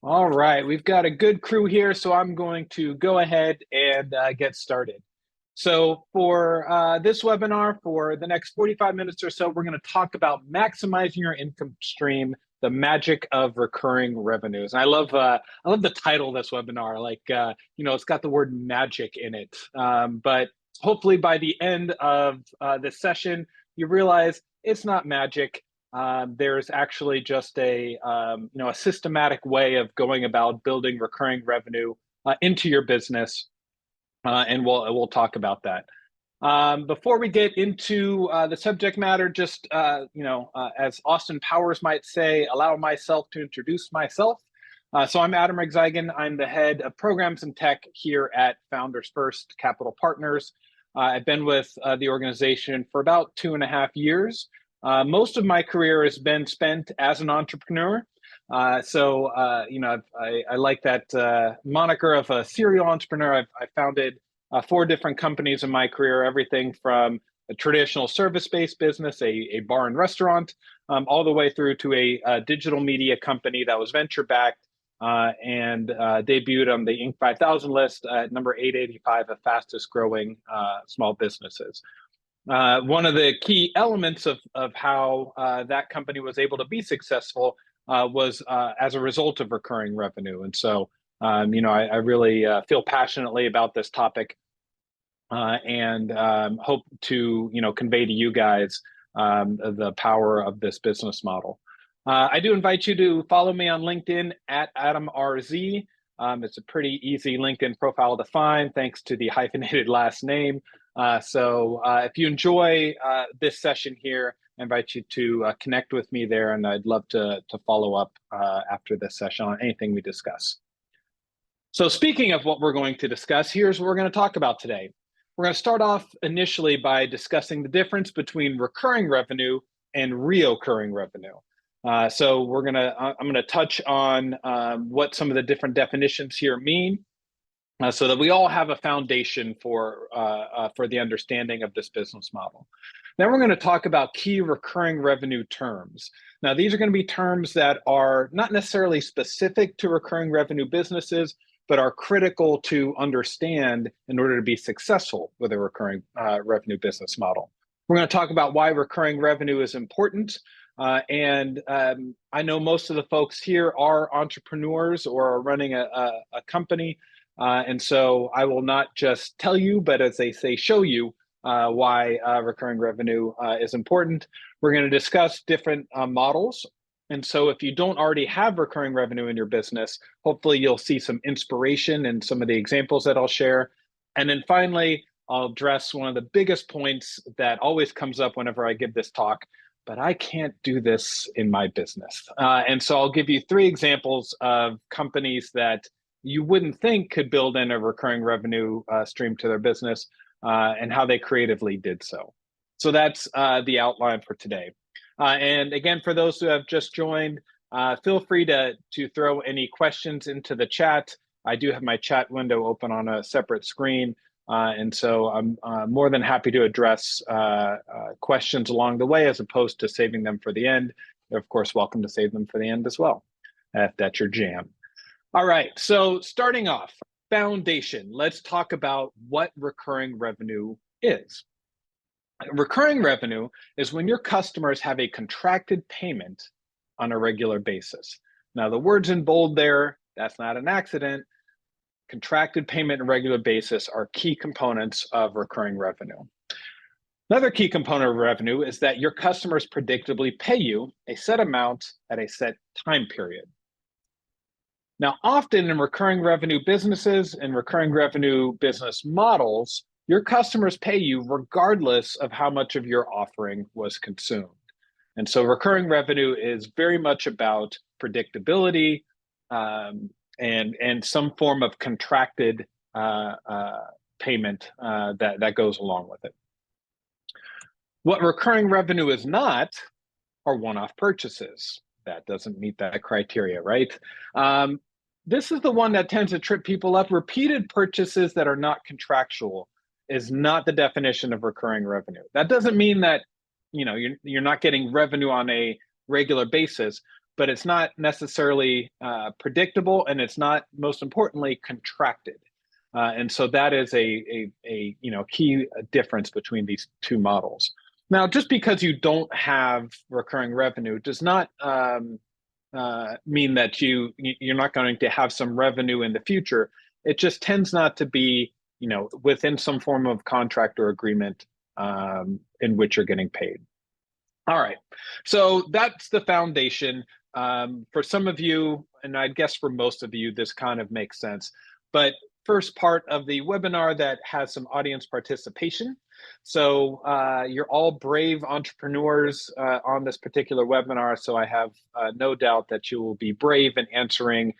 All right, we've got a good crew here, so I'm going to go ahead and get started. So for this webinar, for the next 45 minutes or so, we're going to talk about maximizing your income stream, the magic of recurring revenues. And I love the title of this webinar. It's got the word magic in it. But hopefully by the end of this session, you realize it's not magic. There's actually just a systematic way of going about building recurring revenue into your business, and we'll talk about that. Before we get into the subject matter, just as Austin Powers might say, allow myself to introduce myself. So I'm Adam Rigzigan. I'm the head of programs and tech here at Founders First Capital Partners. I've been with the organization for about 2.5 years. Most of my career has been spent as an entrepreneur. I like that moniker of a serial entrepreneur. I founded 4 different companies in my career, everything from a traditional service-based business, a bar and restaurant, all the way through to a digital media company that was venture-backed and debuted on the Inc. 5000 list at number 885 of fastest growing small businesses. One of the key elements of how that company was able to be successful was as a result of recurring revenue. And so, I really feel passionately about this topic and hope to, convey to you guys the power of this business model. I do invite you to follow me on LinkedIn at AdamRZ. It's a pretty easy LinkedIn profile to find, thanks to the hyphenated last name. So if you enjoy this session here, I invite you to connect with me there, and I'd love to follow up after this session on anything we discuss. So speaking of what we're going to discuss, here's what we're going to talk about today. We're going to start off initially by discussing the difference between recurring revenue and reoccurring revenue. So I'm going to touch on what some of the different definitions here mean, so that we all have a foundation for the understanding of this business model. Then we're going to talk about key recurring revenue terms. Now, these are going to be terms that are not necessarily specific to recurring revenue businesses, but are critical to understand in order to be successful with a recurring revenue business model. We're going to talk about why recurring revenue is important. And I know most of the folks here are entrepreneurs or are running a company. And so I will not just tell you, but as they say, show you why recurring revenue is important. We're going to discuss different models. And so if you don't already have recurring revenue in your business, hopefully you'll see some inspiration in some of the examples that I'll share. And then finally, I'll address one of the biggest points that always comes up whenever I give this talk, but I can't do this in my business. And so I'll give you 3 examples of companies that you wouldn't think could build in a recurring revenue stream to their business and how they creatively did so. So that's the outline for today. And again, for those who have just joined, feel free to throw any questions into the chat. I do have my chat window open on a separate screen. And so I'm more than happy to address questions along the way as opposed to saving them for the end. You're, of course, welcome to save them for the end as well, if that's your jam. All right, so starting off, foundation. Let's talk about what recurring revenue is. Recurring revenue is when your customers have a contracted payment on a regular basis. Now, the words in bold there, that's not an accident. Contracted payment on a regular basis are key components of recurring revenue. Another key component of revenue is that your customers predictably pay you a set amount at a set time period. Now, often in recurring revenue businesses and recurring revenue business models, your customers pay you regardless of how much of your offering was consumed. And so recurring revenue is very much about predictability and some form of contracted payment that goes along with it. What recurring revenue is not are one-off purchases. That doesn't meet that criteria, right? This is the one that tends to trip people up. Repeated purchases that are not contractual is not the definition of recurring revenue. That doesn't mean that you're not getting revenue on a regular basis, but it's not necessarily predictable, and it's not, most importantly, contracted. And so that is a key difference between these two models. Now, just because you don't have recurring revenue does not mean that you're not going to have some revenue in the future. It just tends not to be, within some form of contract or agreement in which you're getting paid. All right, so that's the foundation. For some of you, and I guess for most of you, this kind of makes sense. But first part of the webinar that has some audience participation. So you're all brave entrepreneurs on this particular webinar, so I have no doubt that you will be brave in answering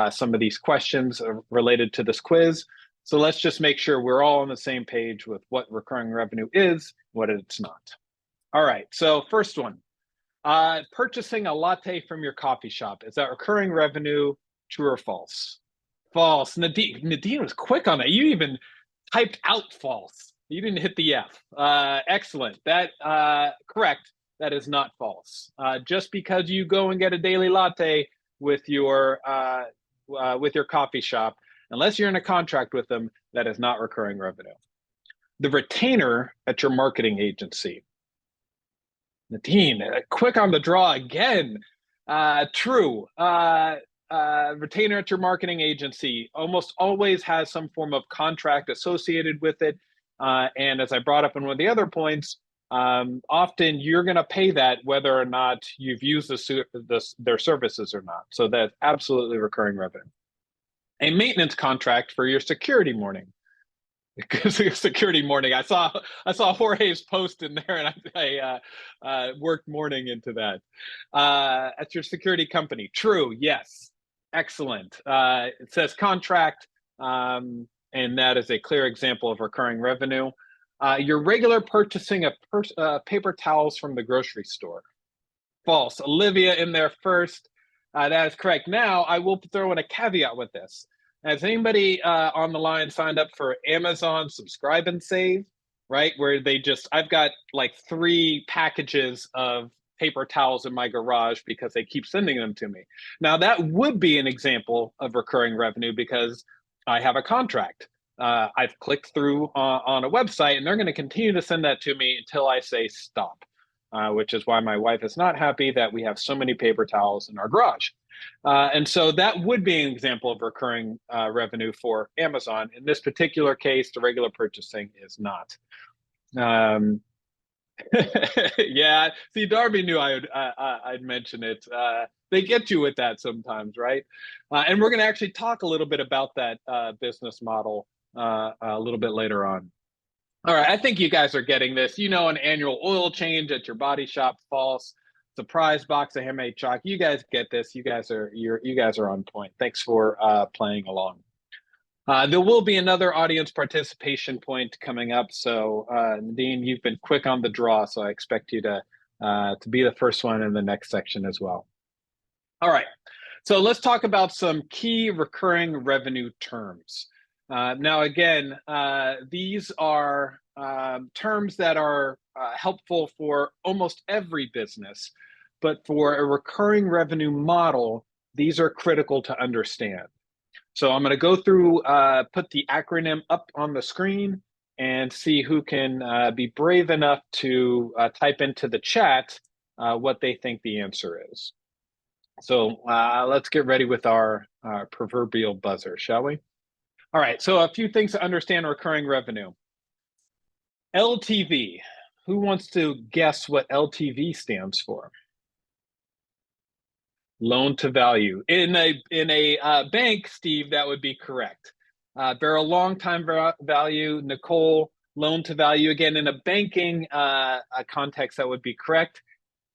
some of these questions related to this quiz. So let's just make sure we're all on the same page with what recurring revenue is, what it's not. All right, so first one, purchasing a latte from your coffee shop, is that recurring revenue, true or false? False. Nadine was quick on it. You even typed out false. You didn't hit the F. Excellent. That correct. That is not false. Just because you go and get a daily latte with your coffee shop, unless you're in a contract with them, that is not recurring revenue. The retainer at your marketing agency. Nadine, quick on the draw again. True. Retainer at your marketing agency almost always has some form of contract associated with it. And as I brought up in one of the other points, often you're going to pay that whether or not you've used their services or not. So that's absolutely recurring revenue. A maintenance contract for your security morning. Security morning. I saw Jorge's post in there, and I worked morning into that. At your security company. True. Yes. Excellent. It says contract, and that is a clear example of recurring revenue. Your regular purchasing of paper towels from the grocery store. False. Olivia in there first. That is correct. Now, I will throw in a caveat with this. Has anybody on the line signed up for Amazon Subscribe and Save, right? Where I've got like 3 packages of paper towels in my garage because they keep sending them to me. Now, that would be an example of recurring revenue because I have a contract. I've clicked through on a website, and they're going to continue to send that to me until I say stop, which is why my wife is not happy that we have so many paper towels in our garage. And so that would be an example of recurring revenue for Amazon. In this particular case, the regular purchasing is not. Yeah, see, Darby knew I'd mention it. They get you with that sometimes, right? And we're going to actually talk a little bit about that business model a little bit later on. All right, I think you guys are getting this. An annual oil change at your body shop, false. Surprise box of handmade chalk. You guys get this. You guys are on point. Thanks for playing along. There will be another audience participation point coming up. So Nadine, you've been quick on the draw, so I expect you to be the first one in the next section as well. All right, so let's talk about some key recurring revenue terms. Now, again, these are terms that are helpful for almost every business, but for a recurring revenue model, these are critical to understand. So I'm going to go through, put the acronym up on the screen and see who can be brave enough to type into the chat what they think the answer is. So let's get ready with our proverbial buzzer, shall we? All right, so a few things to understand recurring revenue. LTV. Who wants to guess what LTV stands for? Loan to value. In a bank, Steve, that would be correct. Beryl, long time value. Nicole, loan to value. Again, in a banking context, that would be correct.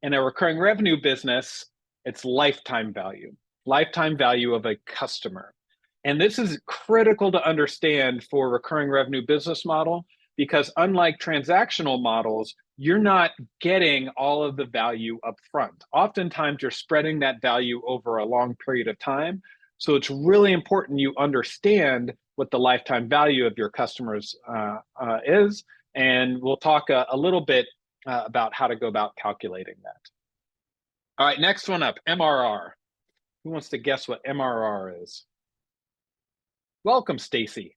In a recurring revenue business, it's lifetime value. Lifetime value of a customer. And this is critical to understand for recurring revenue business model, because unlike transactional models, you're not getting all of the value up front. Oftentimes, you're spreading that value over a long period of time. So it's really important you understand what the lifetime value of your customers is. And we'll talk a little bit about how to go about calculating that. All right, next one up, MRR. Who wants to guess what MRR is? Welcome, Stacy.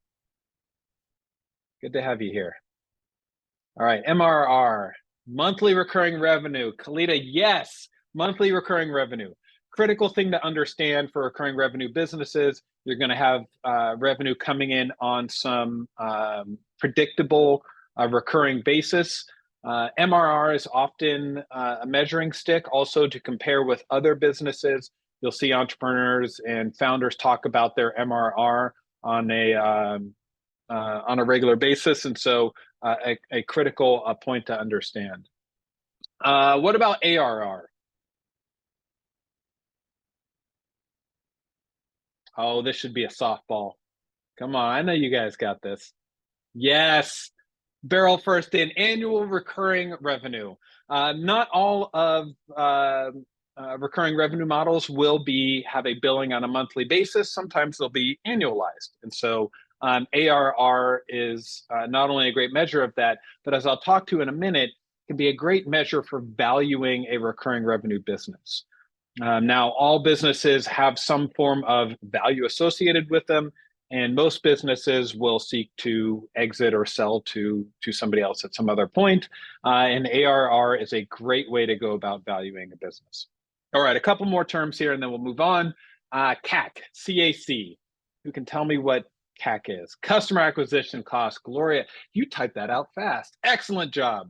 Good to have you here. All right, MRR, monthly recurring revenue. Kalita, yes, monthly recurring revenue. Critical thing to understand for recurring revenue businesses, you're going to have revenue coming in on some predictable recurring basis. MRR is often a measuring stick also to compare with other businesses. You'll see entrepreneurs and founders talk about their MRR on a regular basis, and so a critical point to understand. What about ARR? Oh, this should be a softball. Come on, I know you guys got this. Yes, barrel first in, annual recurring revenue. Not all of recurring revenue models will have a billing on a monthly basis. Sometimes they'll be annualized, and so ARR is not only a great measure of that, but as I'll talk to in a minute, can be a great measure for valuing a recurring revenue business. Now, all businesses have some form of value associated with them, and most businesses will seek to exit or sell to somebody else at some other point. And ARR is a great way to go about valuing a business. All right, a couple more terms here, and then we'll move on. CAC, CAC. Who can tell me what CAC is? Customer acquisition cost. Gloria, you typed that out fast. Excellent job.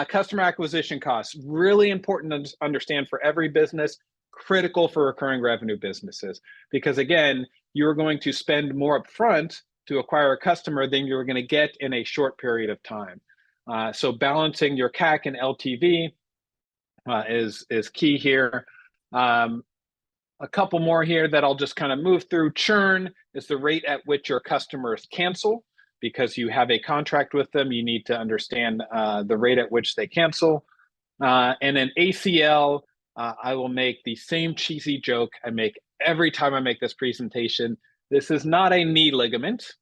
Customer acquisition costs, really important to understand for every business, critical for recurring revenue businesses, because again, you're going to spend more upfront to acquire a customer than you're going to get in a short period of time. So balancing your CAC and LTV is key here. A couple more here that I'll just kind of move through. Churn is the rate at which your customers cancel. Because you have a contract with them, you need to understand the rate at which they cancel. And then ACL, I will make the same cheesy joke I make every time I make this presentation. This is not a knee ligament.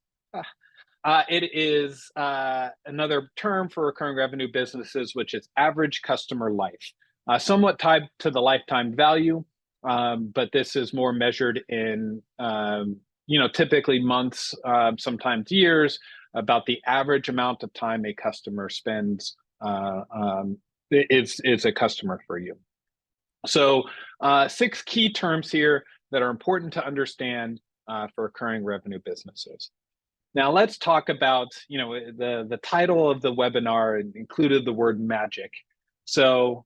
It is another term for recurring revenue businesses, which is average customer life. Somewhat tied to the lifetime value, but this is more measured in typically months, sometimes years, about the average amount of time a customer spends is a customer for you. So 6 key terms here that are important to understand for recurring revenue businesses. Now let's talk about, the title of the webinar included the word magic. So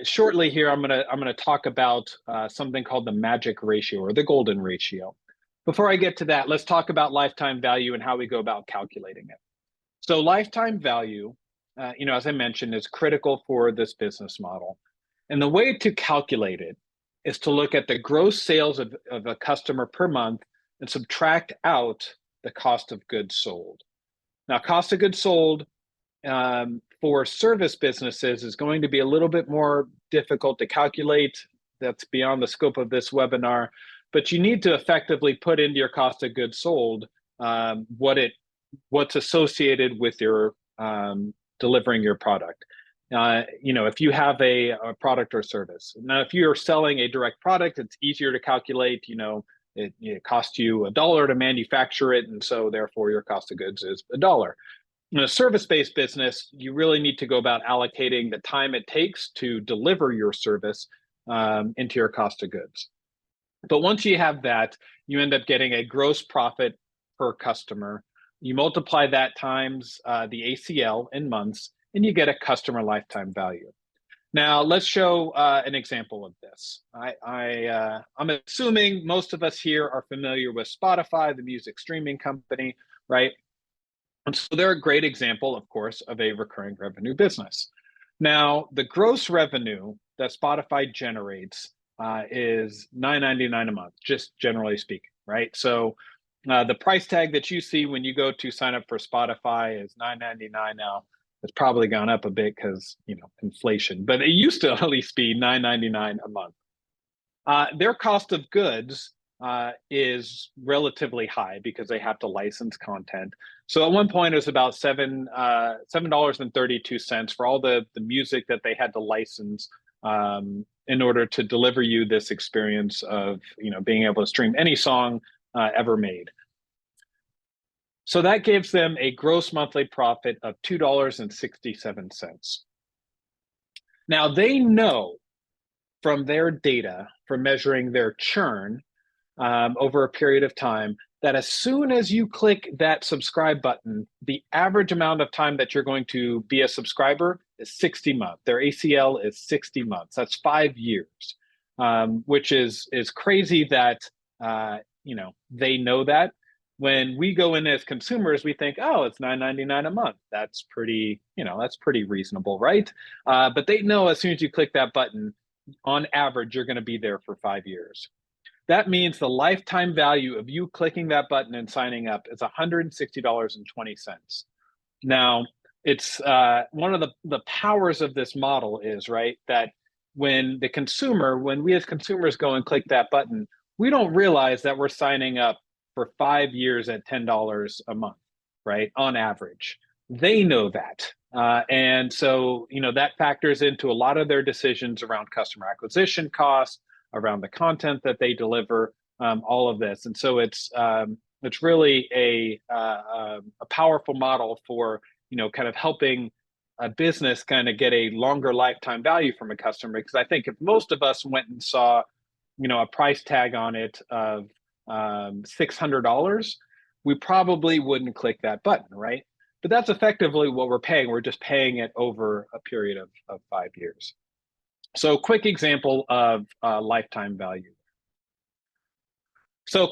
shortly here, I'm gonna talk about something called the magic ratio or the golden ratio. Before I get to that, let's talk about lifetime value and how we go about calculating it. So lifetime value, as I mentioned, is critical for this business model. And the way to calculate it is to look at the gross sales of a customer per month and subtract out the cost of goods sold. Now, cost of goods sold for service businesses is going to be a little bit more difficult to calculate. That's beyond the scope of this webinar. But you need to effectively put into your cost of goods sold what's associated with your delivering your product. If you have a product or service. Now, if you're selling a direct product, it's easier to calculate. It costs you $1 to manufacture it, and so therefore your cost of goods is $1. In a service-based business, you really need to go about allocating the time it takes to deliver your service into your cost of goods. But once you have that, you end up getting a gross profit per customer. You multiply that times the ACL in months, and you get a customer lifetime value. Now, let's show an example of this. I'm assuming most of us here are familiar with Spotify, the music streaming company, right? And so they're a great example, of course, of a recurring revenue business. Now, the gross revenue that Spotify generates is $9.99 a month, just generally speaking, right? So the price tag that you see when you go to sign up for Spotify is $9.99 now. It's probably gone up a bit because, inflation, but it used to at least be $9.99 a month. Their cost of goods is relatively high because they have to license content. So at one point it was about $7.32 for all the music that they had to license in order to deliver you this experience of being able to stream any song ever made. So that gives them a gross monthly profit of $2.67. Now they know from their data, from measuring their churn over a period of time, that as soon as you click that subscribe button, the average amount of time that you're going to be a subscriber is 60 months. Their ACL is 60 months. That's 5 years, which is crazy that they know that. When we go in as consumers, we think, oh, it's $9.99 a month. That's pretty reasonable, right? But they know as soon as you click that button, on average, you're going to be there for 5 years. That means the lifetime value of you clicking that button and signing up is $160.20. Now, it's one of the powers of this model is, right, that when we as consumers go and click that button, we don't realize that we're signing up for 5 years at $10 a month, right, on average. They know that. And so, that factors into a lot of their decisions around customer acquisition costs, around the content that they deliver, all of this. And so it's really a powerful model for, kind of helping a business kind of get a longer lifetime value from a customer. Because I think if most of us went and saw, a price tag on it of $600, we probably wouldn't click that button, right? But that's effectively what we're paying. We're just paying it over a period of 5 years. So quick example of lifetime value. So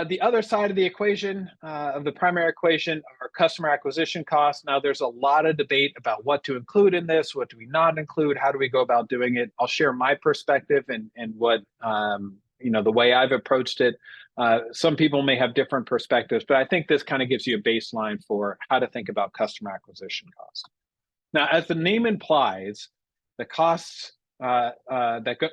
the other side of the equation, of the primary equation, are customer acquisition costs. Now, there's a lot of debate about what to include in this, what do we not include, how do we go about doing it. I'll share my perspective and what, the way I've approached it. Some people may have different perspectives, but I think this kind of gives you a baseline for how to think about customer acquisition costs. Now, as the name implies, the costs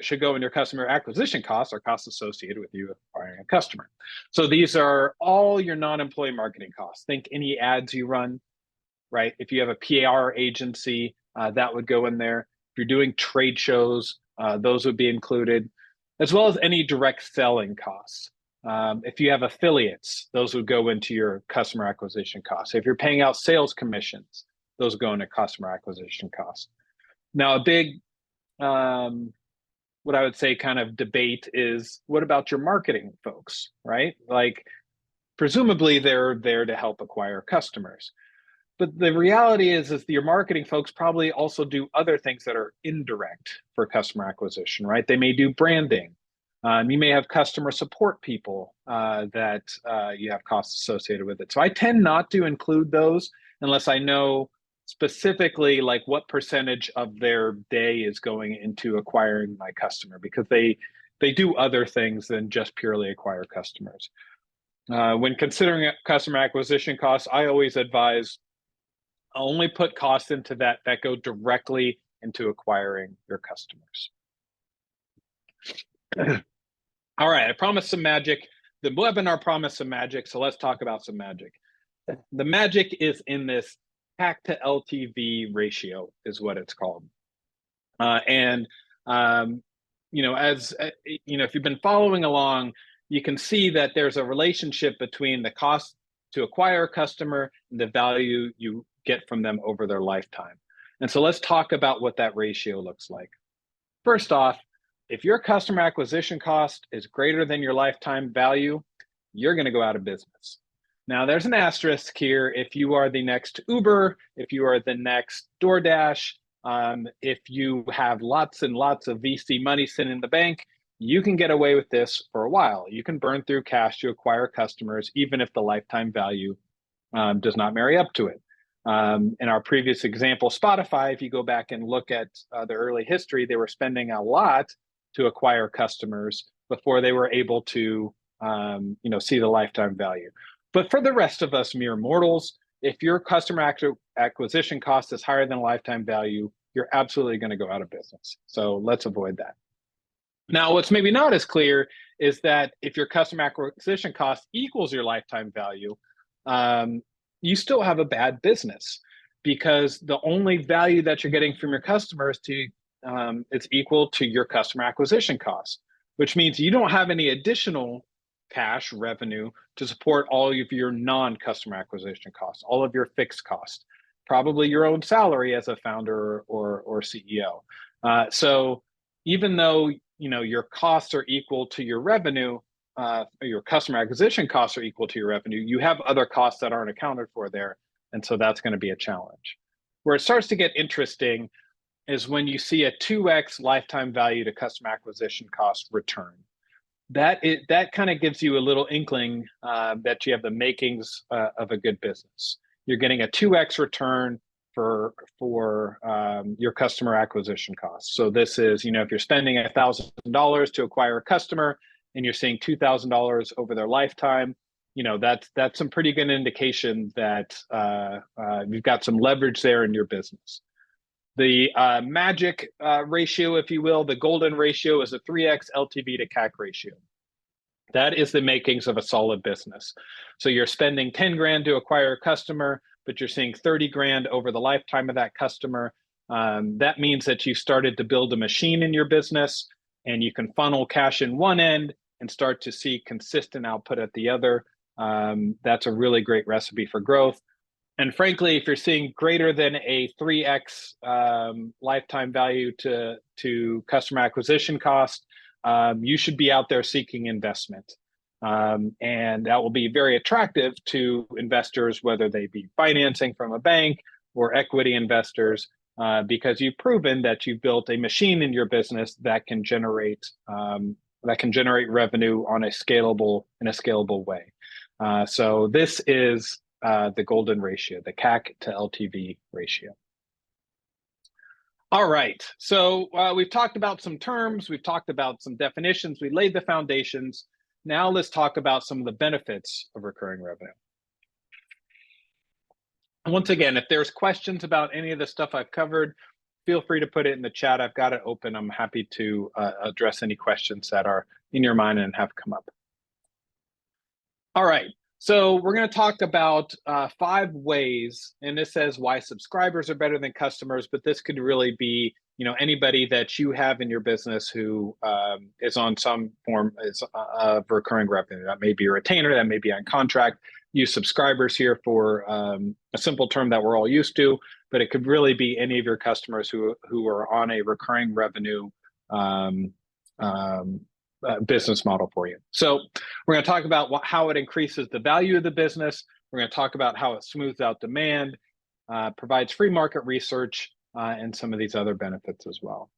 should go in your customer acquisition costs are costs associated with you acquiring a customer. So these are all your non-employee marketing costs. Think any ads you run, right? If you have a PR agency, that would go in there. If you're doing trade shows, those would be included, as well as any direct selling costs. If you have affiliates, those would go into your customer acquisition costs. If you're paying out sales commissions, those go into customer acquisition costs. Now, a big what I would say kind of debate is, what about your marketing folks, right? Like, presumably they're there to help acquire customers. But the reality is your marketing folks probably also do other things that are indirect for customer acquisition, right? They may do branding. You may have customer support people that you have costs associated with it. So I tend not to include those unless I know specifically like what percentage of their day is going into acquiring my customer, because they do other things than just purely acquire customers. When considering customer acquisition costs, I always advise only put costs into that go directly into acquiring your customers. All right, I promised some magic. The webinar promised some magic, so let's talk about some magic. The magic is in this CAC to LTV ratio is what it's called. If you've been following along, you can see that there's a relationship between the cost to acquire a customer and the value you get from them over their lifetime. And so let's talk about what that ratio looks like. First off, if your customer acquisition cost is greater than your lifetime value, you're going to go out of business. Now, there's an asterisk here. If you are the next Uber, if you are the next DoorDash, if you have lots and lots of VC money sitting in the bank, you can get away with this for a while. You can burn through cash to acquire customers, even if the lifetime value does not marry up to it. In our previous example, Spotify, if you go back and look at the early history, they were spending a lot to acquire customers before they were able to see the lifetime value. But for the rest of us mere mortals, if your customer acquisition cost is higher than lifetime value, you're absolutely going to go out of business. So let's avoid that. Now, what's maybe not as clear is that if your customer acquisition cost equals your lifetime value, you still have a bad business, because the only value that you're getting from your customers to is equal to your customer acquisition cost, which means you don't have any additional cash revenue to support all of your non-customer acquisition costs, all of your fixed costs, probably your own salary as a founder or CEO. So even though your costs are equal to your revenue, your customer acquisition costs are equal to your revenue, you have other costs that aren't accounted for there, and so that's going to be a challenge. Where it starts to get interesting is when you see a 2x lifetime value to customer acquisition cost return. That kind of gives you a little inkling that you have the makings of a good business. You're getting a 2x return for your customer acquisition costs. So this is, if you're spending $1,000 to acquire a customer and you're seeing $2,000 over their lifetime, that's some pretty good indication that you've got some leverage there in your business. The magic ratio, if you will, the golden ratio, is a 3x LTV to CAC ratio. That is the makings of a solid business. So you're spending 10 grand to acquire a customer, but you're seeing 30 grand over the lifetime of that customer. That means that you started to build a machine in your business, and you can funnel cash in one end and start to see consistent output at the other. That's a really great recipe for growth. And frankly, if you're seeing greater than a 3x lifetime value to customer acquisition cost, you should be out there seeking investment. And that will be very attractive to investors, whether they be financing from a bank or equity investors, because you've proven that you've built a machine in your business that can generate revenue in a scalable way. So this is the golden ratio, the CAC to LTV ratio. All right, so we've talked about some terms, we've talked about some definitions, we laid the foundations. Now let's talk about some of the benefits of recurring revenue. And once again, if there's questions about any of the stuff I've covered, feel free to put it in the chat. I've got it open. I'm happy to address any questions that are in your mind and have come up. All right. So we're going to talk about 5 ways, and this says why subscribers are better than customers, but this could really be, anybody that you have in your business who is on some form of recurring revenue. That may be a retainer, that may be on contract. Use subscribers here for a simple term that we're all used to, but it could really be any of your customers who are on a recurring revenue business model for you. So we're going to talk about how it increases the value of the business. We're going to talk about how it smooths out demand, provides free market research, and some of these other benefits as well.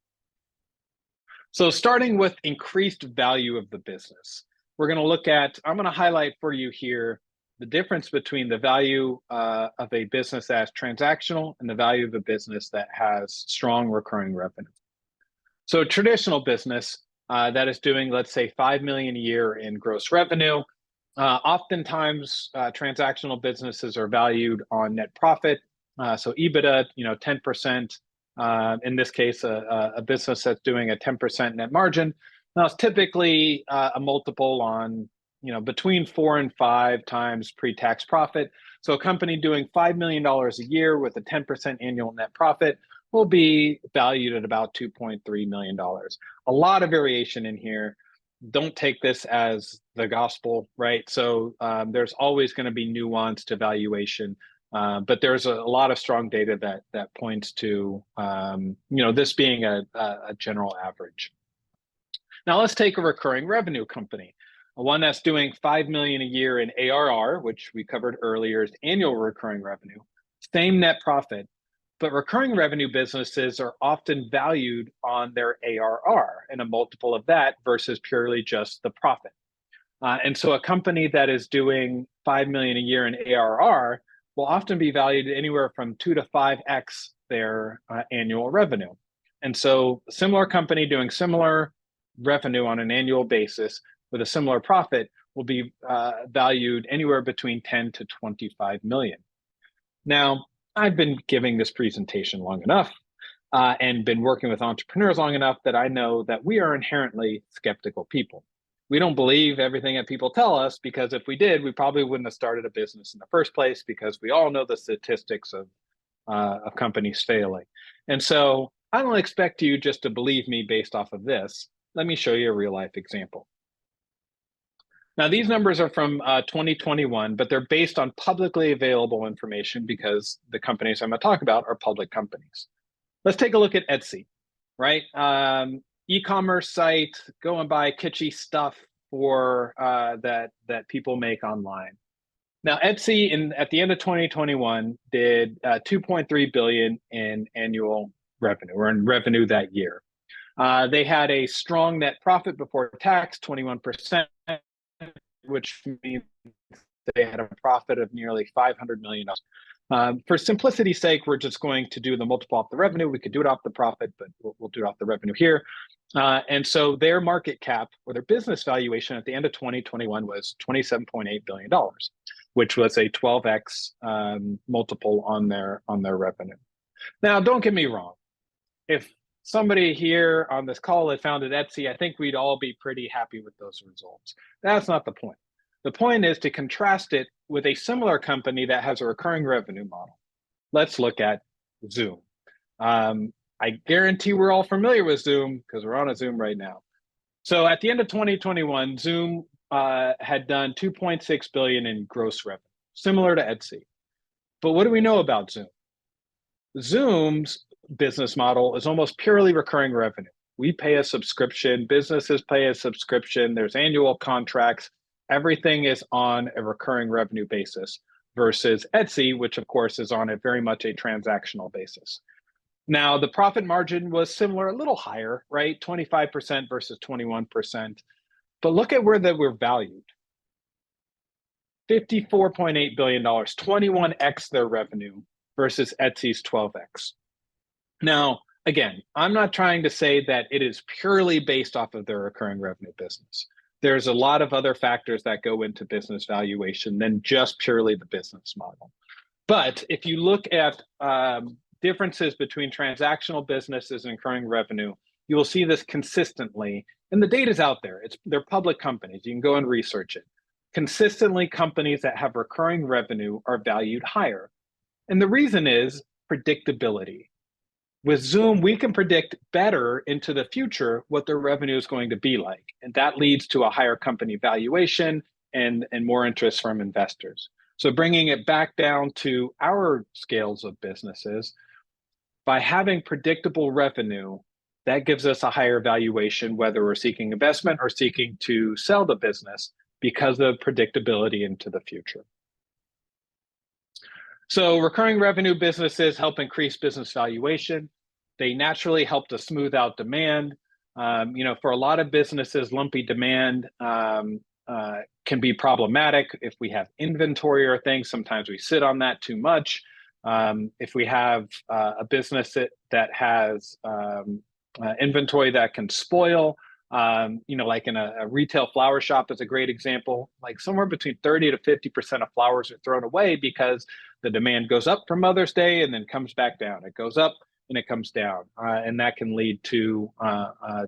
So starting with increased value of the business, I'm going to highlight for you here the difference between the value of a business that's transactional and the value of a business that has strong recurring revenue. So a traditional business that is doing, let's say, $5 million a year in gross revenue. Oftentimes, transactional businesses are valued on net profit. So EBITDA, 10%. In this case, a business that's doing a 10% net margin. Now, it's typically a multiple on, between 4 and 5 times pre-tax profit. So a company doing $5 million a year with a 10% annual net profit will be valued at about $2.3 million. A lot of variation in here. Don't take this as the gospel, right? So there's always going to be nuance to valuation, but there's a lot of strong data that points to this being a general average. Now let's take a recurring revenue company, one that's doing $5 million a year in ARR, which we covered earlier as annual recurring revenue, same net profit. But recurring revenue businesses are often valued on their ARR and a multiple of that versus purely just the profit. And so a company that is doing $5 million a year in ARR will often be valued anywhere from 2 to 5x their annual revenue. And so a similar company doing similar revenue on an annual basis with a similar profit will be valued anywhere between 10 to 25 million. Now, I've been giving this presentation long enough and been working with entrepreneurs long enough that I know that we are inherently skeptical people. We don't believe everything that people tell us, because if we did, we probably wouldn't have started a business in the first place, because we all know the statistics of companies failing. And so I don't expect you just to believe me based off of this. Let me show you a real life example. Now, these numbers are from 2021, but they're based on publicly available information because the companies I'm going to talk about are public companies. Let's take a look at Etsy, right? E-commerce site, go and buy kitschy stuff for that people make online. Now, Etsy at the end of 2021 did 2.3 billion in annual revenue, or in revenue that year. They had a strong net profit before tax, 21%, which means they had a profit of nearly $500 million. For simplicity's sake, we're just going to do the multiple off the revenue. We could do it off the profit, but we'll do it off the revenue here. And so their market cap, or their business valuation at the end of 2021, was $27.8 billion, which was a 12x multiple on their revenue. Now, don't get me wrong. If somebody here on this call had founded Etsy, I think we'd all be pretty happy with those results. That's not the point. The point is to contrast it with a similar company that has a recurring revenue model. Let's look at Zoom. I guarantee we're all familiar with Zoom because we're on a Zoom right now. So at the end of 2021, Zoom had done 2.6 billion in gross revenue, similar to Etsy. But what do we know about Zoom? Zoom's business model is almost purely recurring revenue. We pay a subscription, businesses pay a subscription, there's annual contracts, everything is on a recurring revenue basis versus Etsy, which of course is on a very much a transactional basis. Now, the profit margin was similar, a little higher, right? 25% versus 21%. But look at where they were valued. $54.8 billion, 21x their revenue versus Etsy's 12x. Now, again, I'm not trying to say that it is purely based off of their recurring revenue business. There's a lot of other factors that go into business valuation than just purely the business model. But if you look at differences between transactional businesses and recurring revenue, you will see this consistently. And the data's out there. They're public companies. You can go and research it. Consistently, companies that have recurring revenue are valued higher. And the reason is predictability. With Zoom, we can predict better into the future what their revenue is going to be like. And that leads to a higher company valuation and more interest from investors. So bringing it back down to our scales of businesses, by having predictable revenue, that gives us a higher valuation, whether we're seeking investment or seeking to sell the business because of predictability into the future. So recurring revenue businesses help increase business valuation. They naturally help to smooth out demand. For a lot of businesses, lumpy demand can be problematic. If we have inventory or things, sometimes we sit on that too much. If we have a business that has inventory that can spoil, like in a retail flower shop is a great example, like somewhere between 30 to 50% of flowers are thrown away because the demand goes up for Mother's Day and then comes back down. It goes up and it comes down, and that can lead to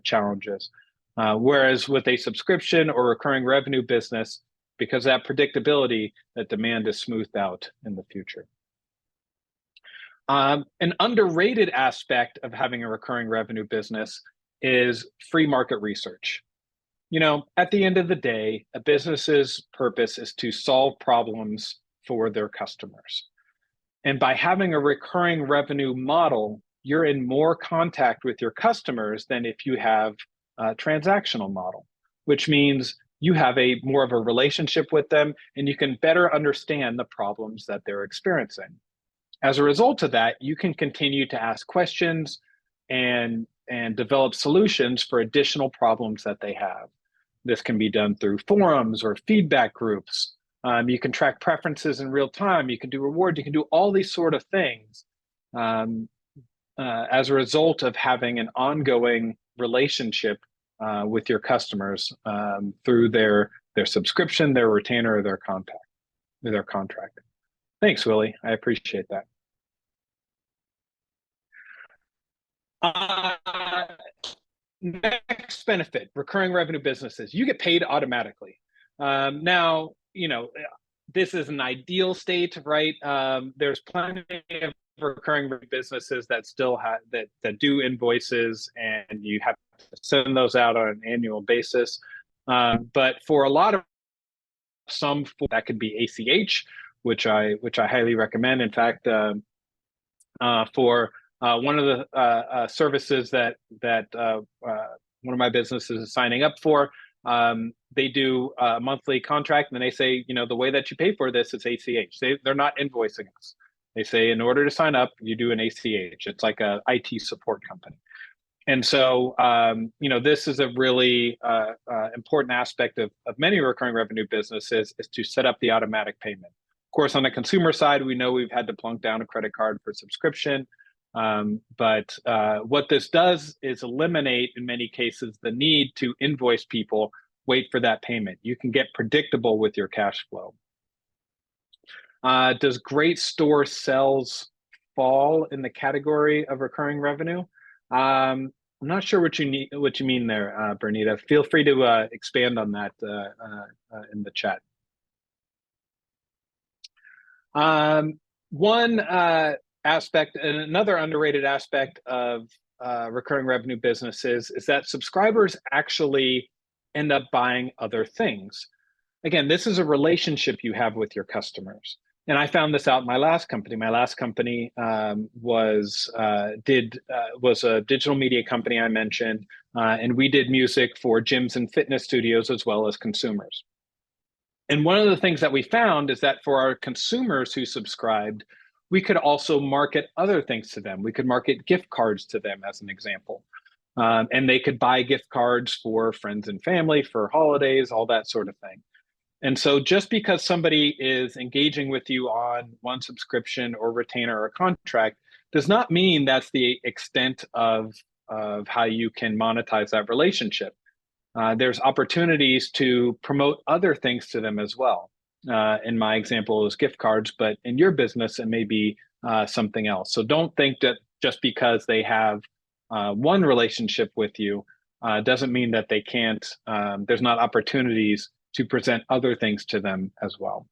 challenges. Whereas with a subscription or recurring revenue business, because of that predictability, that demand is smoothed out in the future. An underrated aspect of having a recurring revenue business is free market research. At the end of the day, a business's purpose is to solve problems for their customers. And by having a recurring revenue model, you're in more contact with your customers than if you have a transactional model, which means you have more of a relationship with them and you can better understand the problems that they're experiencing. As a result of that, you can continue to ask questions and develop solutions for additional problems that they have. This can be done through forums or feedback groups. You can track preferences in real time. You can do rewards. You can do all these sort of things as a result of having an ongoing relationship with your customers through their subscription, their retainer, or their contract. Thanks, Willie. I appreciate that. Next benefit, recurring revenue businesses. You get paid automatically. Now, this is an ideal state, right? There's plenty of recurring businesses that still have that do invoices, and you have to send those out on an annual basis. But for a lot of that could be ACH, which I highly recommend. In fact, for one of the services that one of my businesses is signing up for, they do a monthly contract, and they say, the way that you pay for this is ACH. They're not invoicing us. They say, in order to sign up, you do an ACH. It's like a IT support company. And so, this is a really important aspect of many recurring revenue businesses, is to set up the automatic payment. Of course, on the consumer side, we know we've had to plunk down a credit card for subscription. But what this does is eliminate, in many cases, the need to invoice people, wait for that payment. You can get predictable with your cash flow. Does great store sales fall in the category of recurring revenue? I'm not sure what you mean there, Bernita. Feel free to expand on that in the chat. One aspect, and another underrated aspect of recurring revenue businesses, is that subscribers actually end up buying other things. Again, this is a relationship you have with your customers. And I found this out in my last company. My last company was a digital media company I mentioned, and we did music for gyms and fitness studios as well as consumers. And one of the things that we found is that for our consumers who subscribed, we could also market other things to them. We could market gift cards to them, as an example. And they could buy gift cards for friends and family, for holidays, all that sort of thing. And so just because somebody is engaging with you on one subscription or retainer or contract does not mean that's the extent of how you can monetize that relationship. There's opportunities to promote other things to them as well. In my example, it was gift cards, but in your business, it may be something else. So don't think that just because they have one relationship with you doesn't mean that they can't, there's not opportunities to present other things to them as well.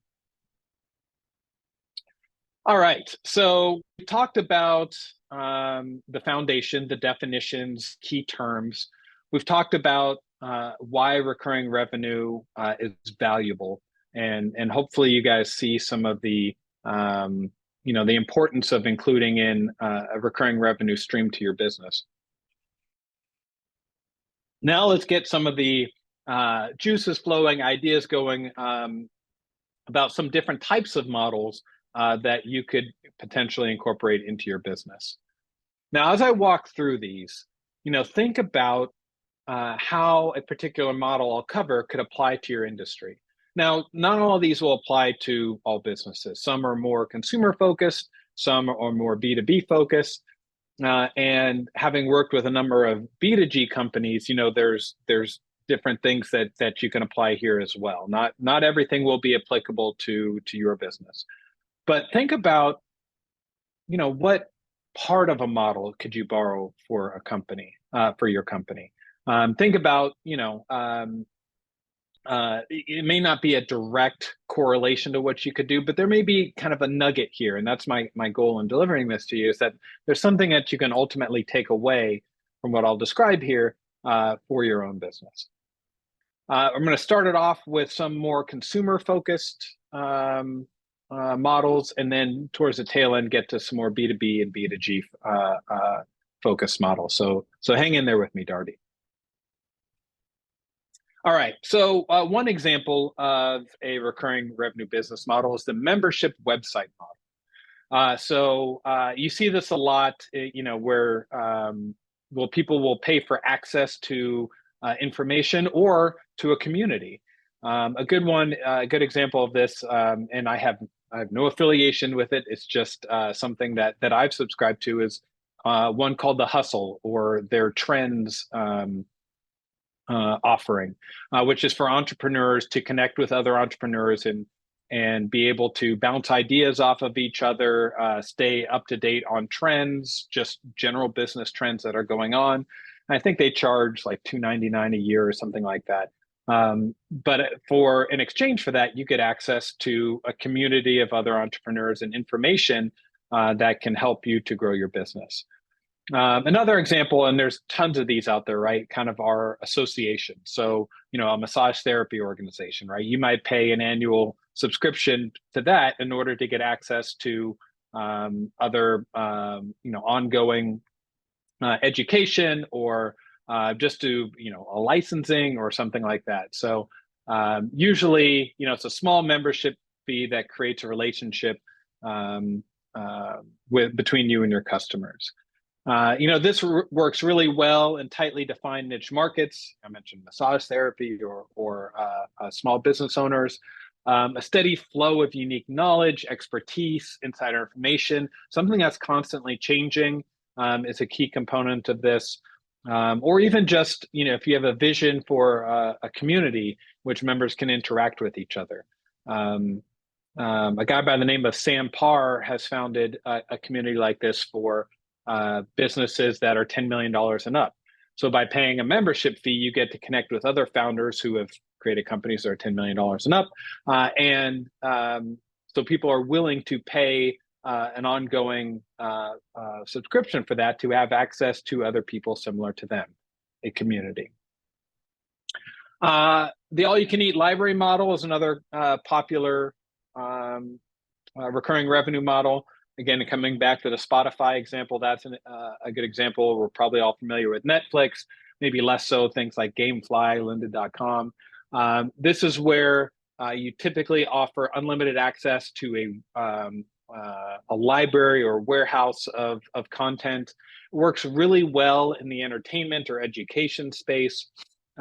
All right, so we talked about the foundation, the definitions, key terms. We've talked about why recurring revenue is valuable, and hopefully you guys see some of the the importance of including in a recurring revenue stream to your business. Now let's get some of the juices flowing, ideas going about some different types of models that you could potentially incorporate into your business. Now, as I walk through these, think about how a particular model I'll cover could apply to your industry. Now, not all of these will apply to all businesses. Some are more consumer focused, some are more B2B focused. And having worked with a number of B2G companies, there's different things that you can apply here as well. Not everything will be applicable to your business. But think about, what part of a model could you borrow for a company, for your company? Think about, it may not be a direct correlation to what you could do, but there may be kind of a nugget here. And that's my goal in delivering this to you, is that there's something that you can ultimately take away from what I'll describe here for your own business. I'm going to start it off with some more consumer-focused models, and then towards the tail end, get to some more B2B and B2G focused models. So hang in there with me, Darby. All right, so one example of a recurring revenue business model is the membership website model. So you see this a lot, where people will pay for access to information or to a community. A good one, a good example of this, and I have no affiliation with it. It's just something that I've subscribed to, is one called The Hustle, or their Trends offering, which is for entrepreneurs to connect with other entrepreneurs and be able to bounce ideas off of each other, stay up to date on trends, just general business trends that are going on. And I think they charge like $2.99 a year or something like that. But in exchange for that, you get access to a community of other entrepreneurs and information that can help you to grow your business. Another example, and there's tons of these out there, right? Kind of our association. So, a massage therapy organization, right? You might pay an annual subscription to that in order to get access to other, ongoing education, or just to, a licensing or something like that. So usually, it's a small membership fee that creates a relationship between you and your customers. This works really well in tightly defined niche markets. I mentioned massage therapy or small business owners. A steady flow of unique knowledge, expertise, insider information, something that's constantly changing is a key component of this. Or even just, if you have a vision for a community which members can interact with each other. A guy by the name of Sam Parr has founded a community like this for businesses that are $10 million and up. So by paying a membership fee, you get to connect with other founders who have created companies that are $10 million and up. So people are willing to pay an ongoing subscription for that to have access to other people similar to them, a community. The all-you-can-eat library model is another popular recurring revenue model. Again, coming back to the Spotify example, that's a good example. We're probably all familiar with Netflix, maybe less so things like Gamefly, lynda.com. This is where you typically offer unlimited access to a library or warehouse of content. It works really well in the entertainment or education space.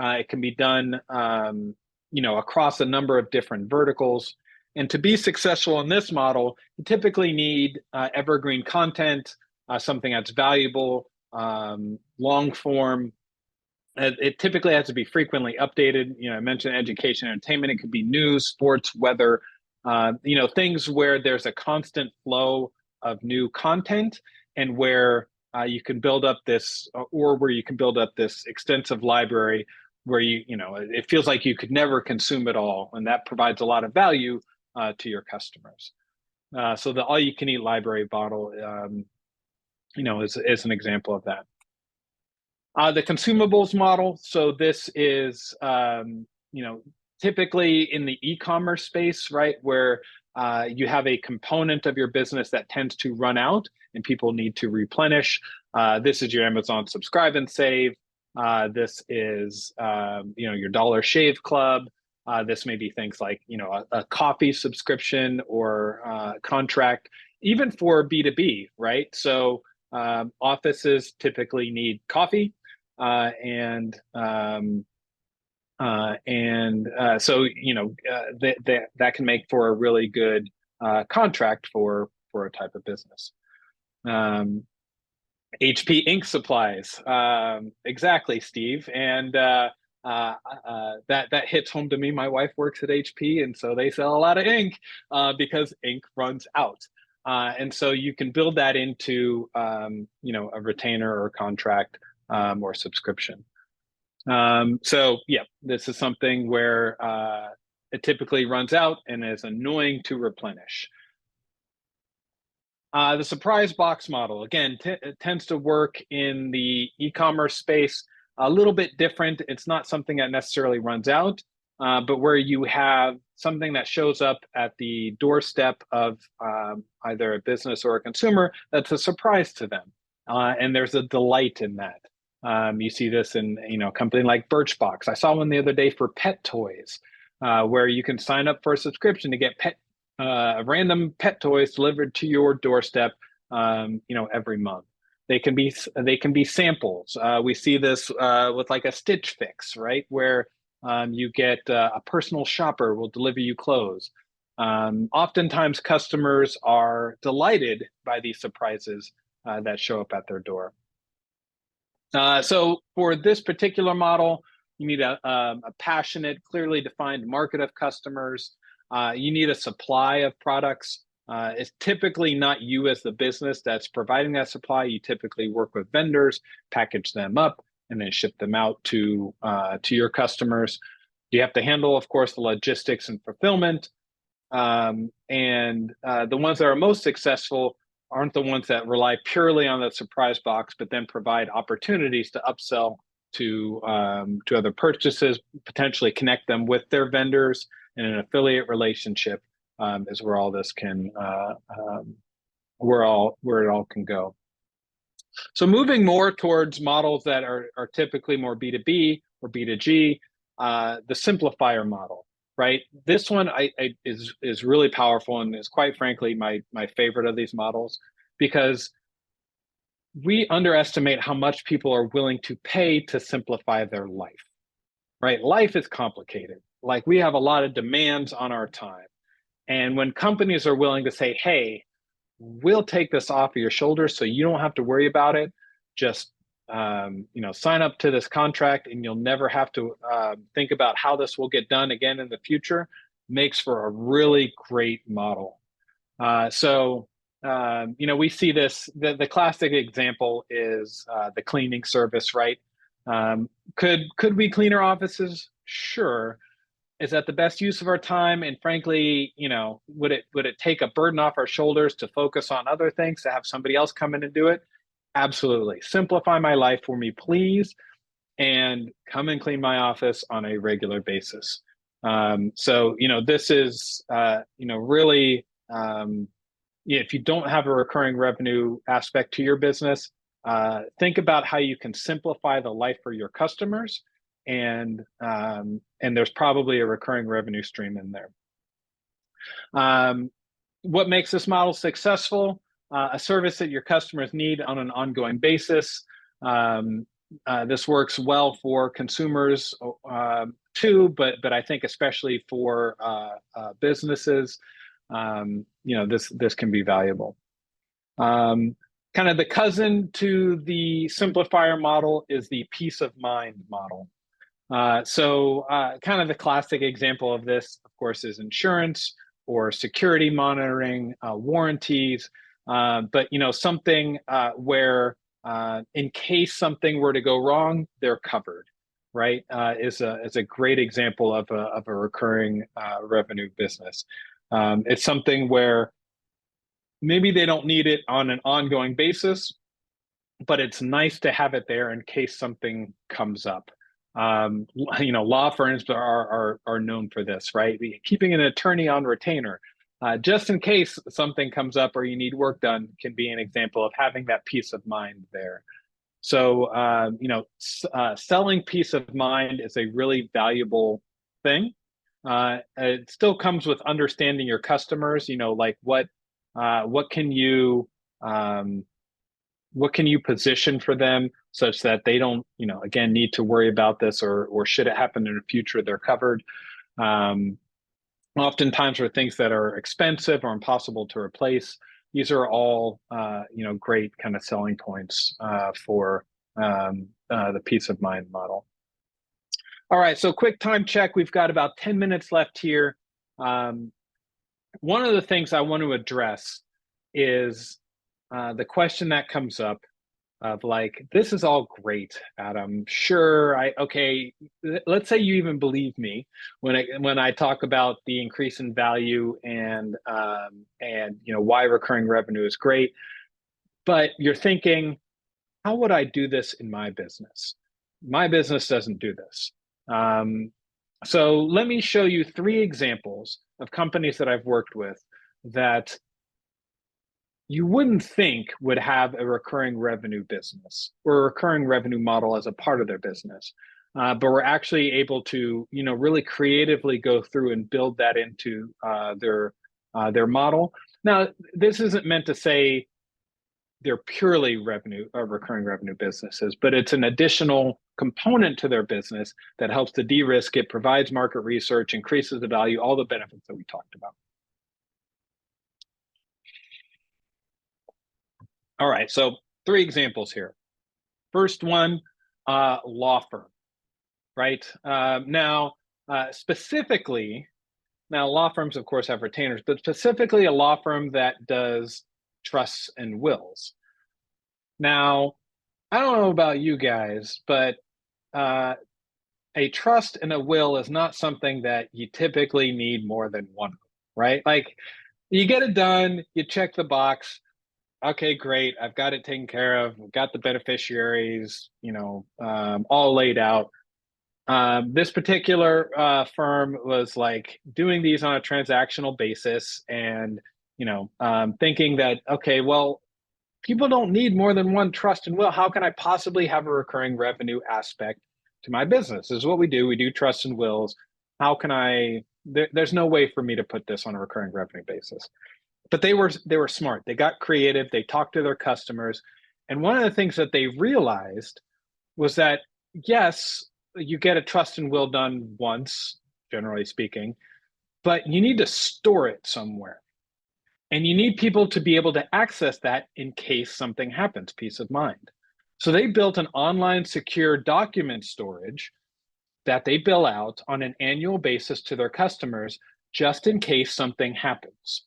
It can be done across a number of different verticals. And to be successful in this model, you typically need evergreen content, something that's valuable, long form. It typically has to be frequently updated. I mentioned education, entertainment. It could be news, sports, weather, things where there's a constant flow of new content, and where you can build up this extensive library where it feels like you could never consume it all, and that provides a lot of value to your customers. So the all-you-can-eat library model, is an example of that. The consumables model. So this is, typically in the e-commerce space, right, where you have a component of your business that tends to run out and people need to replenish. This is your Amazon Subscribe and Save. This is, your Dollar Shave Club. This may be things like, a coffee subscription or contract, even for B2B, right? So offices typically need coffee, so that can make for a really good contract for a type of business. HP ink supplies, exactly, Steve, and that hits home to me. My wife works at HP, and so they sell a lot of ink because ink runs out. And so you can build that into a retainer or contract or subscription. So yeah, this is something where it typically runs out and is annoying to replenish. The surprise box model, again, tends to work in the e-commerce space, a little bit different. It's not something that necessarily runs out, but where you have something that shows up at the doorstep of either a business or a consumer that's a surprise to them. And there's a delight in that. You see this in a company like Birchbox. I saw one the other day for pet toys, where you can sign up for a subscription to get random pet toys delivered to your doorstep, every month. They can be samples. We see this with like a Stitch Fix, right, where you get a personal shopper will deliver you clothes. Oftentimes, customers are delighted by these surprises that show up at their door. So for this particular model, you need a passionate, clearly defined market of customers. You need a supply of products. It's typically not you as the business that's providing that supply. You typically work with vendors, package them up, and then ship them out to your customers. You have to handle, of course, the logistics and fulfillment. And the ones that are most successful aren't the ones that rely purely on the surprise box, but then provide opportunities to upsell to other purchases, potentially connect them with their vendors in an affiliate relationship, is where all this can where it all can go. So moving more towards models that are typically more B2B or B2G, the simplifier model, right? This one is really powerful and is quite frankly my favorite of these models, because we underestimate how much people are willing to pay to simplify their life, right? Life is complicated. Like, we have a lot of demands on our time. And when companies are willing to say, hey, we'll take this off of your shoulders so you don't have to worry about it, just sign up to this contract and you'll never have to think about how this will get done again in the future, makes for a really great model. We see this, the classic example is the cleaning service, right? Could we clean our offices? Sure. Is that the best use of our time? And frankly, would it take a burden off our shoulders to focus on other things, to have somebody else come in and do it? Absolutely. Simplify my life for me, please, and come and clean my office on a regular basis. This is, really, if you don't have a recurring revenue aspect to your business, think about how you can simplify the life for your customers, and there's probably a recurring revenue stream in there. What makes this model successful? A service that your customers need on an ongoing basis. This works well for consumers too, but I think especially for businesses, this can be valuable. Kind of the cousin to the simplifier model is the peace of mind model. Kind of the classic example of this, of course, is insurance or security monitoring, warranties, but something where in case something were to go wrong, they're covered, right? Is a great example of a recurring revenue business. It's something where maybe they don't need it on an ongoing basis, but it's nice to have it there in case something comes up. Law firms are known for this, right? Keeping an attorney on retainer, just in case something comes up or you need work done, can be an example of having that peace of mind there. So, selling peace of mind is a really valuable thing. It still comes with understanding your customers, like what can you position for them such that they don't, again, need to worry about this, or should it happen in the future, they're covered. Oftentimes for things that are expensive or impossible to replace, these are all, great kind of selling points for the peace of mind model. All right, so quick time check. We've got about 10 minutes left here. One of the things I want to address is the question that comes up of like, this is all great, Adam. Sure, okay. Let's say you even believe me when I talk about the increase in value and why recurring revenue is great. But you're thinking, how would I do this in my business? My business doesn't do this. So let me show you 3 examples of companies that I've worked with that you wouldn't think would have a recurring revenue business or a recurring revenue model as a part of their business. But we're actually able to, really creatively go through and build that into their model. Now, this isn't meant to say they're purely recurring revenue businesses, but it's an additional component to their business that helps to de-risk it, provides market research, increases the value, all the benefits that we talked about. All right, so 3 examples here. First one, law firm, right? Specifically, law firms, of course, have retainers, but specifically a law firm that does trusts and wills. Now, I don't know about you guys, but a trust and a will is not something that you typically need more than one, right? Like, you get it done, you check the box. Okay, great. I've got it taken care of. I've got the beneficiaries, all laid out. This particular firm was like doing these on a transactional basis and, thinking that, okay, well, people don't need more than one trust and will. How can I possibly have a recurring revenue aspect to my business? This is what we do. We do trust and wills. How can there's no way for me to put this on a recurring revenue basis. But they were smart. They got creative. They talked to their customers. And one of the things that they realized was that, yes, you get a trust and will done once, generally speaking, but you need to store it somewhere. And you need people to be able to access that in case something happens, peace of mind. So they built an online secure document storage that they bill out on an annual basis to their customers just in case something happens.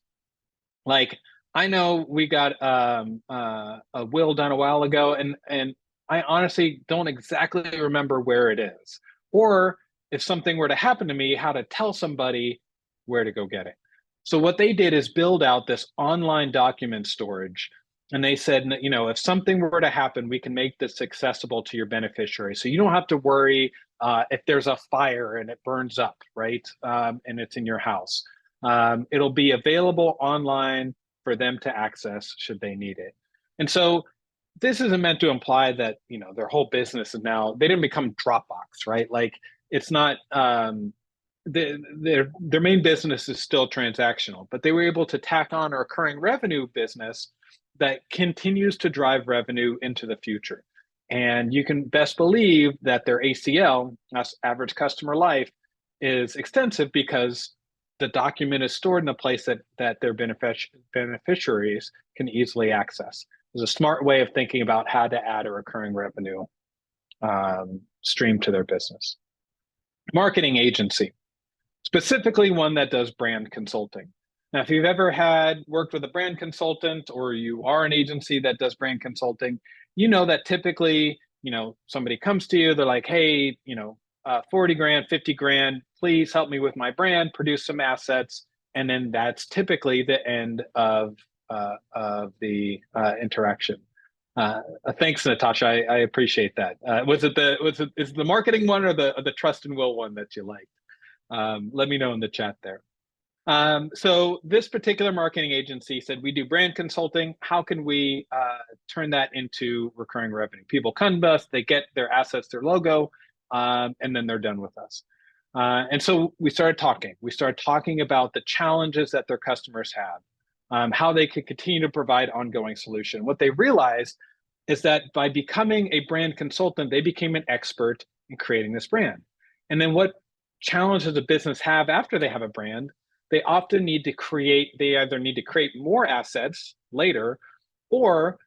Like, I know we got a will done a while ago, and I honestly don't exactly remember where it is, or if something were to happen to me, how to tell somebody where to go get it. So what they did is build out this online document storage, and they said, if something were to happen, we can make this accessible to your beneficiary, so you don't have to worry if there's a fire and it burns up, right? And it's in your house. It'll be available online for them to access should they need it. And so this isn't meant to imply that, their whole business is now, they didn't become Dropbox, right? Like, it's not, their main business is still transactional, but they were able to tack on a recurring revenue business that continues to drive revenue into the future. And you can best believe that their ACL, average customer life, is extensive because the document is stored in a place that their beneficiaries can easily access. There's a smart way of thinking about how to add a recurring revenue stream to their business. Marketing agency, specifically one that does brand consulting. Now, if you've ever worked with a brand consultant, or you are an agency that does brand consulting, you know that typically, somebody comes to you, they're like, hey, 40 grand, 50 grand, please help me with my brand, produce some assets. And then that's typically the end of the interaction. Thanks, Natasha. I appreciate that. Is the marketing one or the trust and will one that you liked? Let me know in the chat there. So this particular marketing agency said, we do brand consulting. How can we turn that into recurring revenue? People come to us, they get their assets, their logo, and then they're done with us. And so we started talking. We started talking about the challenges that their customers have, how they could continue to provide ongoing solution. What they realized is that by becoming a brand consultant, they became an expert in creating this brand. And then what challenges a business have after they have a brand? They often need to they either need to create more assets later, or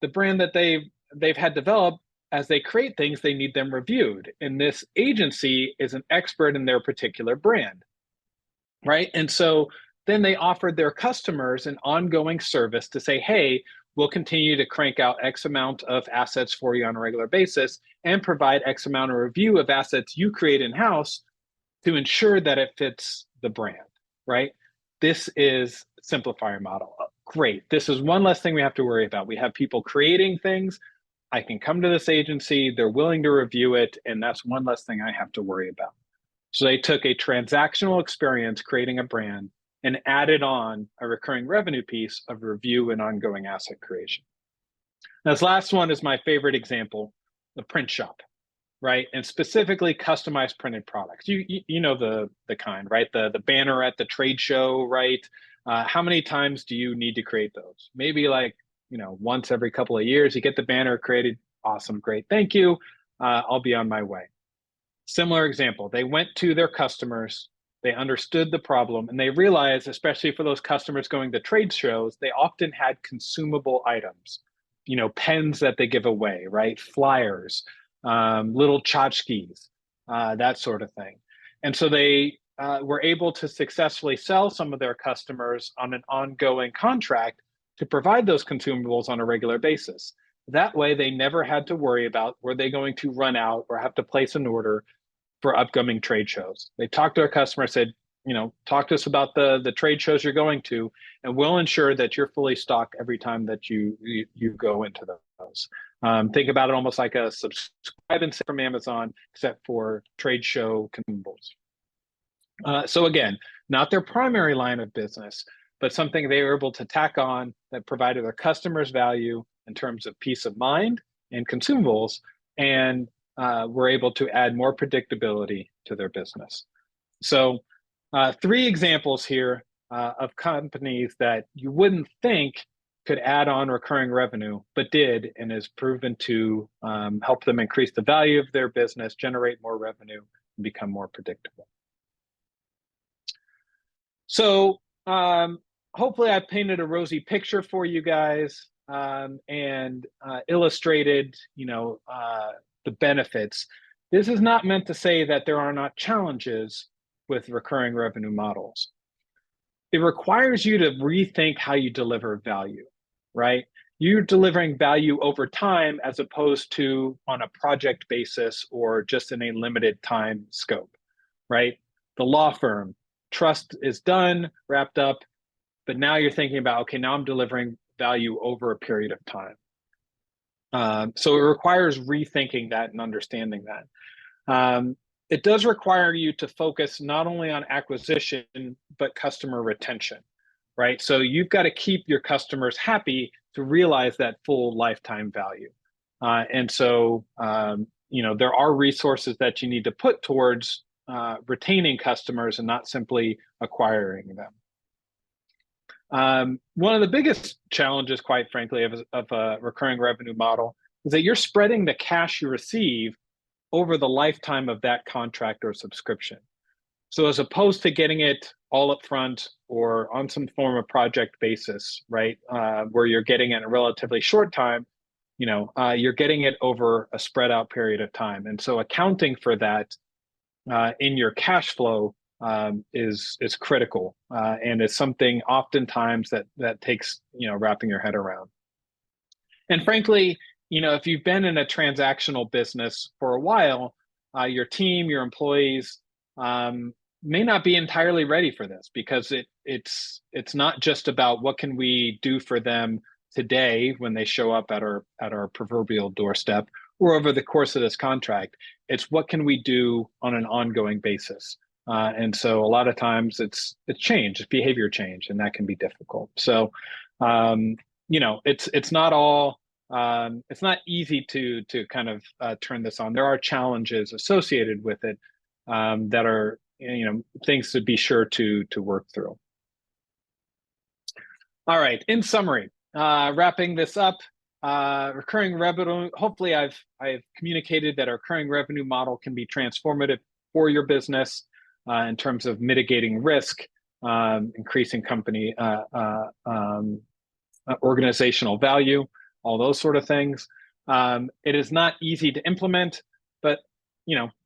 the brand that they've had developed, as they create things, they need them reviewed. And this agency is an expert in their particular brand, right? And so then they offered their customers an ongoing service to say, hey, we'll continue to crank out X amount of assets for you on a regular basis and provide X amount of review of assets you create in-house to ensure that it fits the brand, right? This is simplifier model. Great. This is one less thing we have to worry about. We have people creating things. I can come to this agency, they're willing to review it, and that's one less thing I have to worry about. So they took a transactional experience creating a brand and added on a recurring revenue piece of review and ongoing asset creation. Now, this last one is my favorite example, the print shop, right? And specifically customized printed products. You know the kind, right? The banner at the trade show, right? How many times do you need to create those? Maybe like, once every couple of years, you get the banner created. Awesome, great, thank you. I'll be on my way. Similar example, they went to their customers, they understood the problem, and they realized, especially for those customers going to trade shows, they often had consumable items, pens that they give away, right? Flyers, little tchotchkes, that sort of thing. And so they were able to successfully sell some of their customers on an ongoing contract to provide those consumables on a regular basis. That way, they never had to worry about, were they going to run out or have to place an order for upcoming trade shows. They talked to our customer, said, talk to us about the trade shows you're going to, and we'll ensure that you're fully stocked every time that you go into those. Think about it almost like a subscribe and save from Amazon, except for trade show consumables. So again, not their primary line of business, but something they were able to tack on that provided their customers value in terms of peace of mind and consumables, and were able to add more predictability to their business. So 3 examples here of companies that you wouldn't think could add on recurring revenue, but did, and has proven to help them increase the value of their business, generate more revenue, and become more predictable. So hopefully I painted a rosy picture for you guys and illustrated, the benefits. This is not meant to say that there are not challenges with recurring revenue models. It requires you to rethink how you deliver value, right? You're delivering value over time as opposed to on a project basis or just in a limited time scope, right? The law firm, trust is done, wrapped up, but now you're thinking about, okay, now I'm delivering value over a period of time. So it requires rethinking that and understanding that. It does require you to focus not only on acquisition, but customer retention, right? So you've got to keep your customers happy to realize that full lifetime value. And so, there are resources that you need to put towards retaining customers and not simply acquiring them. One of the biggest challenges, quite frankly, of a recurring revenue model is that you're spreading the cash you receive over the lifetime of that contract or subscription. So as opposed to getting it all up front or on some form of project basis, right, where you're getting it in a relatively short time, you're getting it over a spread out period of time. And so accounting for that in your cash flow is critical and is something oftentimes that takes wrapping your head around. And frankly, if you've been in a transactional business for a while, your team, your employees may not be entirely ready for this, because it's not just about what can we do for them today when they show up at our proverbial doorstep or over the course of this contract. It's what can we do on an ongoing basis. And so a lot of times it's change, it's behavior change, and that can be difficult. So, it's not all, it's not easy to kind of turn this on. There are challenges associated with it that are, things to be sure to work through. All right, in summary, wrapping this up, recurring revenue, hopefully I've communicated that our recurring revenue model can be transformative for your business in terms of mitigating risk, increasing company organizational value, all those sort of things. It is not easy to implement, but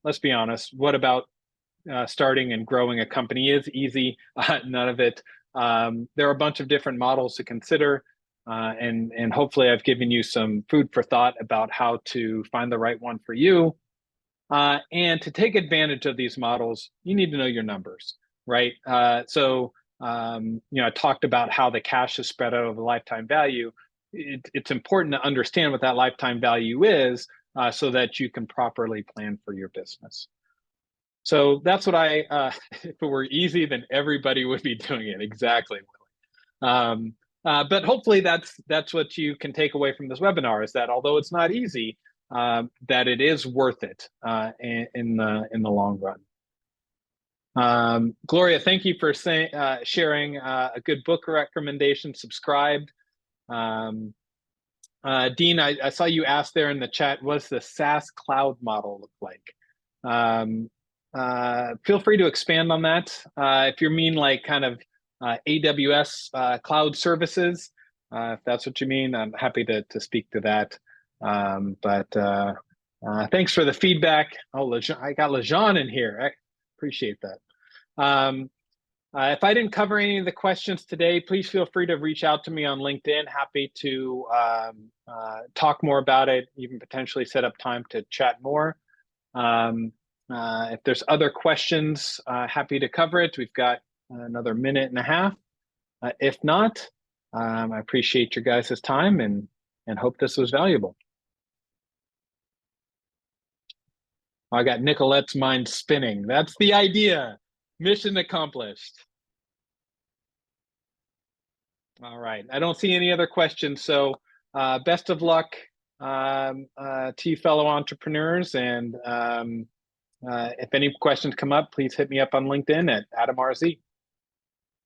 let's be honest, what about starting and growing a company is easy? None of it. There are a bunch of different models to consider, and hopefully I've given you some food for thought about how to find the right one for you. And to take advantage of these models, you need to know your numbers, right? I talked about how the cash is spread out over lifetime value. It's important to understand what that lifetime value is so that you can properly plan for your business. So that's what if it were easy, then everybody would be doing it. Exactly. But hopefully that's what you can take away from this webinar, is that although it's not easy, that it is worth it in the long run. Gloria, thank you for sharing a good book recommendation. Subscribed. Dean, I saw you asked there in the chat, what's the SaaS cloud model look like? Feel free to expand on that. If you mean like kind of AWS cloud services, if that's what you mean, I'm happy to speak to that. But thanks for the feedback. Oh, I got Lejean in here. I appreciate that. If I didn't cover any of the questions today, please feel free to reach out to me on LinkedIn. Happy to talk more about it, even potentially set up time to chat more. If there's other questions, happy to cover it. We've got another minute and a half. If not, I appreciate your guys' time and hope this was valuable. I got Nicolette's mind spinning. That's the idea. Mission accomplished. All right. I don't see any other questions. So best of luck to you fellow entrepreneurs. And if any questions come up, please hit me up on LinkedIn at Adam RZ.